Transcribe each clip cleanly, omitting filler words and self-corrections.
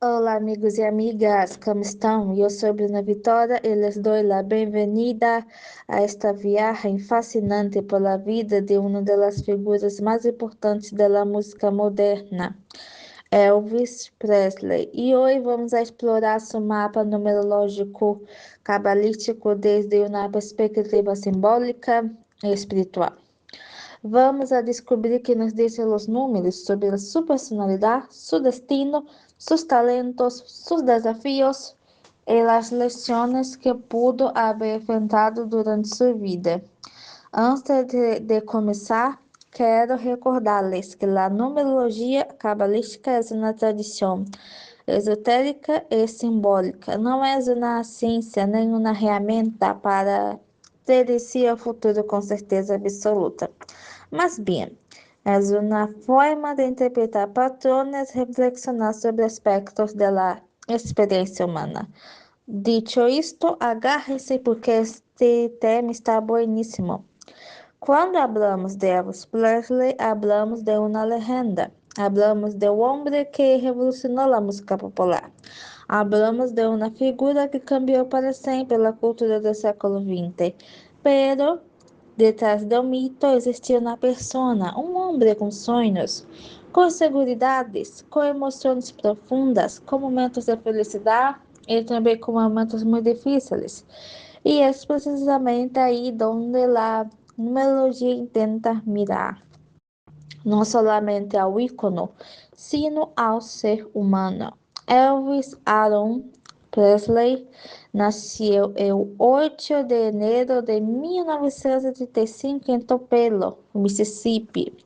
Olá, amigos e amigas, como estão? Eu sou Bruna Vitória e les doy la bienvenida a esta viagem fascinante pela vida de uma das figuras mais importantes da música moderna, Elvis Presley. E hoje vamos explorar seu mapa numerológico cabalístico desde uma perspectiva simbólica e espiritual. Vamos a descobrir que nos dicen los números sobre su personalidad, su destino, sus talentos, sus desafíos y las lecciones que pudo haber enfrentado durante su vida. Antes de começar, quero recordar-lhes que a numerologia cabalística é uma tradição esotérica e simbólica. Não é uma ciência nem uma ferramenta para predecir o futuro com certeza absoluta. Mas bem, é uma forma de interpretar patrões e reflexionar sobre aspectos da experiência humana. Dicho isto, agarre-se porque este tema está bueníssimo. Quando hablamos de Elvis Presley, hablamos de uma legenda. Hablamos de um homem que revolucionou a música popular. Hablamos de uma figura que cambiou para sempre a cultura do século XX. Pero detrás do mito existia uma persona, um homem com sonhos, com seguridades, com emoções profundas, com momentos de felicidade e também com momentos muito difíceis. E é precisamente aí onde a numerologia intenta mirar, não somente ao ícone, sino ao ser humano. Elvis Aaron Presley nasceu em 8 de janeiro de 1935 em Tupelo, Mississippi.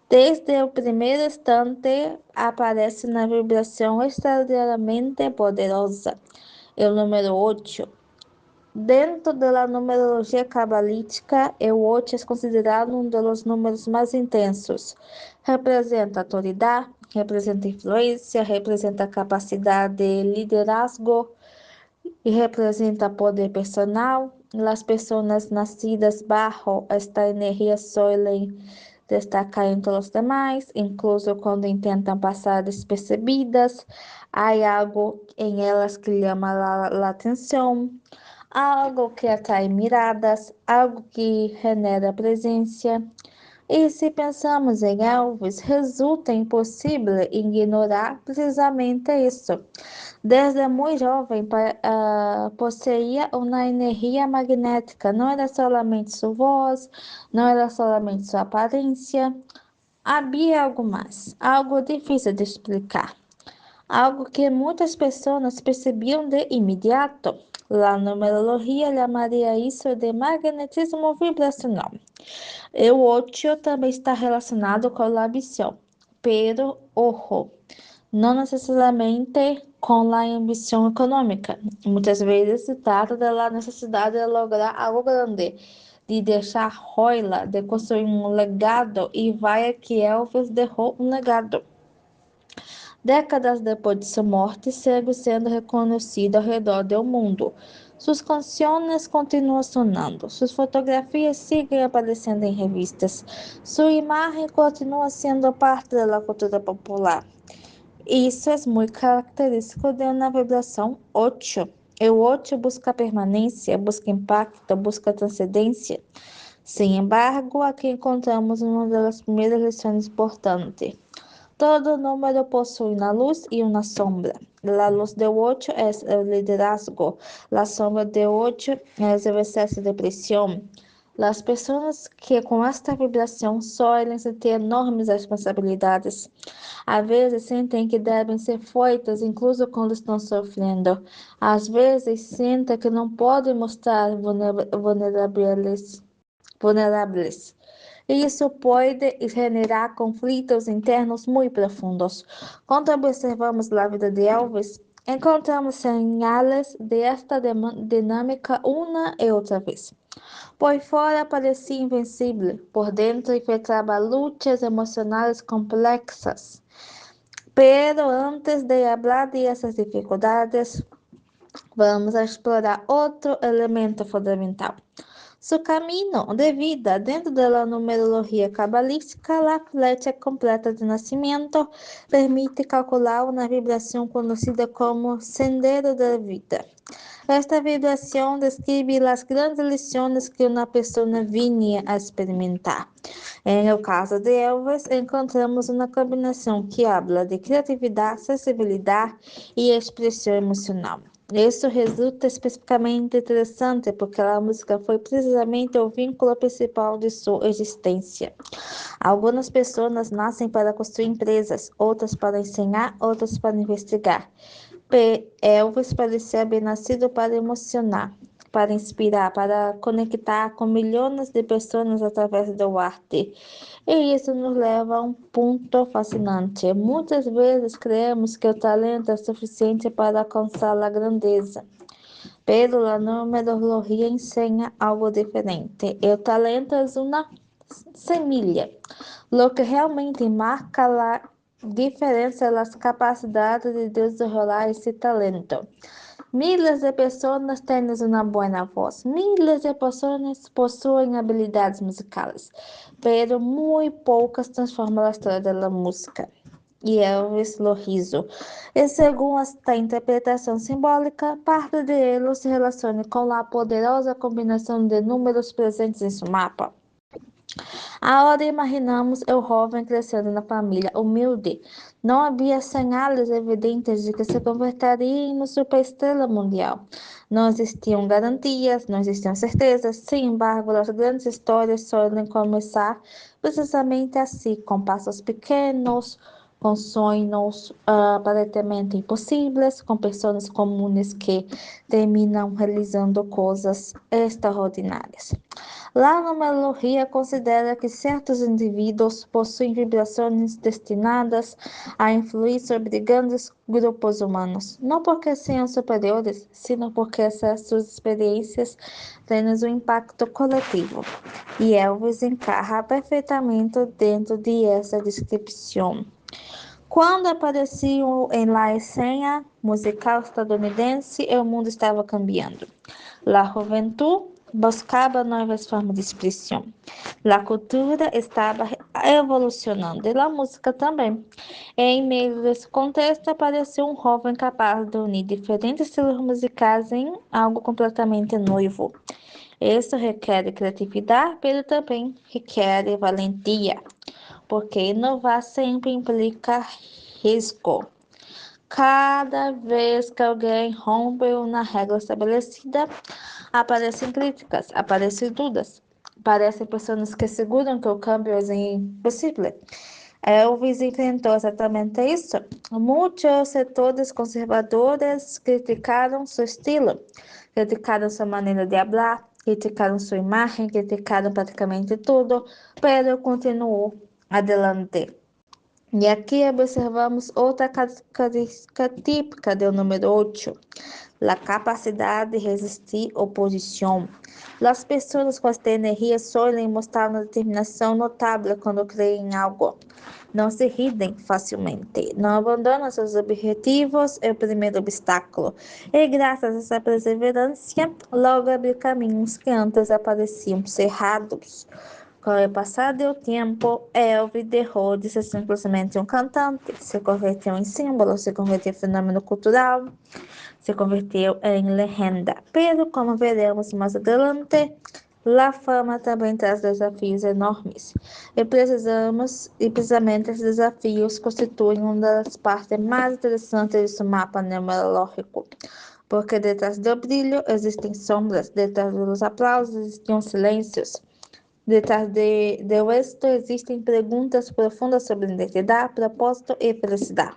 Desde o primeiro instante, aparece na vibração extraordinariamente poderosa. O número 8. Dentro da numerologia cabalística, o 8 é considerado um dos números mais intensos. Representa autoridade, representa influência, representa capacidade de liderazgo e representa poder personal. As pessoas nascidas bajo esta energia suelen destacar entre os demais, incluso quando tentam passar despercebidas. Há algo em elas que chama a atenção, algo que atrai miradas, algo que genera presença. E se pensamos em Elvis, resulta impossível ignorar precisamente isso. Desde muito jovem, possuía uma energia magnética. Não era somente sua voz, não era somente sua aparência. Havia algo mais, algo difícil de explicar, algo que muitas pessoas percebiam de imediato. A numerologia chamaria isso de magnetismo vibracional. O 8 também está relacionado com a ambição, pero ojo, não necessariamente com a ambição econômica. Muitas vezes se trata da necessidade de lograr algo grande, de deixar roila, de construir um legado, e vai que Elvis deixou um legado. Décadas depois de sua morte, segue sendo reconhecido ao redor do mundo. Suas canções continuam sonando, suas fotografias seguem aparecendo em revistas, sua imagem continua sendo parte da cultura popular. Isso é muito característico de uma vibração 8. O 8 busca permanência, busca impacto, busca transcendência. Sem embargo, aqui encontramos uma das primeiras lições importantes. Todo número possui una luz y una sombra. La luz de 8 es el liderazgo. La sombra de 8 es el exceso de presión. Las personas que com esta vibração suelen ter enormes responsabilidades. Às vezes sentem que devem ser feitas, incluso quando estão sofrendo. Às vezes sentem que não podem mostrar vulneráveis. Isso pode generar conflitos internos muito profundos. Quando observamos a vida de Elvis, encontramos señales de esta dinâmica uma e outra vez. Por fora parecia invencível, por dentro enfrentava lutas emocionais complexas. Pero antes de hablar de essas dificuldades, vamos explorar outro elemento fundamental. Su camino de vida dentro de la numerología cabalística, la flecha completa de nacimiento permite calcular una vibración conocida como sendero de la vida. Esta vibración describe las grandes lições que uma pessoa vinha a experimentar. Em el caso de Elvis, encontramos uma combinação que habla de criatividade, sensibilidade e expressão emocional. Isso resulta especificamente interessante porque a música foi precisamente o vínculo principal de sua existência. Algumas pessoas nascem para construir empresas, outras para ensinar, outras para investigar. Elvis parecia bem nascido para emocionar, para inspirar, para conectar com milhões de pessoas através do arte. E isso nos leva a um ponto fascinante. Muitas vezes creemos que o talento é suficiente para alcançar a grandeza. Pero a numerologia ensina algo diferente. O talento é uma semilha. Lo que realmente marca a diferença é as capacidades de desenrolar esse talento. Miles de pessoas têm uma boa voz, miles de pessoas possuem habilidades musicais, pero muito poucas transformam a história da música. E Elvis lo hizo. E segundo esta interpretação simbólica, parte de ele se relaciona com a poderosa combinação de números presentes em seu mapa. Agora imaginamos o jovem crescendo na família humilde. Não havia sinais evidentes de que se converteria em uma superestrela mundial. Não existiam garantias, não existiam certezas. Sem embargo, as grandes histórias solem começar precisamente assim, com passos pequenos, com sonhos aparentemente impossíveis, com pessoas comuns que terminam realizando coisas extraordinárias. La numerologia considera que certos indivíduos possuem vibrações destinadas a influir sobre grandes grupos humanos, não porque sejam superiores, sino porque essas suas experiências têm um impacto coletivo. E Elvis encaja perfeitamente dentro de essa descrição. Quando apareceu em la escena musical estadunidense, o mundo estava cambiando. La juventude buscava novas formas de expressão. A cultura estava evolucionando e a música também. Em meio desse contexto, apareceu um jovem capaz de unir diferentes estilos musicais em algo completamente novo. Isso requer criatividade, mas também requer valentia, porque inovar sempre implica risco. Cada vez que alguém rompe uma regra estabelecida, aparecem críticas, aparecem dúvidas, aparecem pessoas que seguram que o câmbio é impossível. Elvis enfrentou exatamente isso. Muitos setores conservadores criticaram seu estilo, criticaram sua maneira de falar, criticaram sua imagem, criticaram praticamente tudo, mas continuou adelante. E aqui observamos outra característica típica do número 8, a capacidade de resistir oposição. As pessoas com esta energia solem mostrar uma determinação notável quando creem em algo. Não se rendem facilmente, não abandonam seus objetivos, é o primeiro obstáculo. E graças a essa perseverança, logo abre caminhos que antes apareciam cerrados. Com o passar do tempo, Elvis deixou de ser simplesmente um cantante, se converteu em símbolo, se converteu em fenômeno cultural, se converteu em legenda. Pero, como veremos mais adelante, a fama também traz desafios enormes. E precisamente esses desafios constituem uma das partes mais interessantes de seu mapa numerológico. Porque detrás do brilho existem sombras, detrás dos aplausos existem silêncios. Detrás de esto existem perguntas profundas sobre identidade, propósito e felicidade.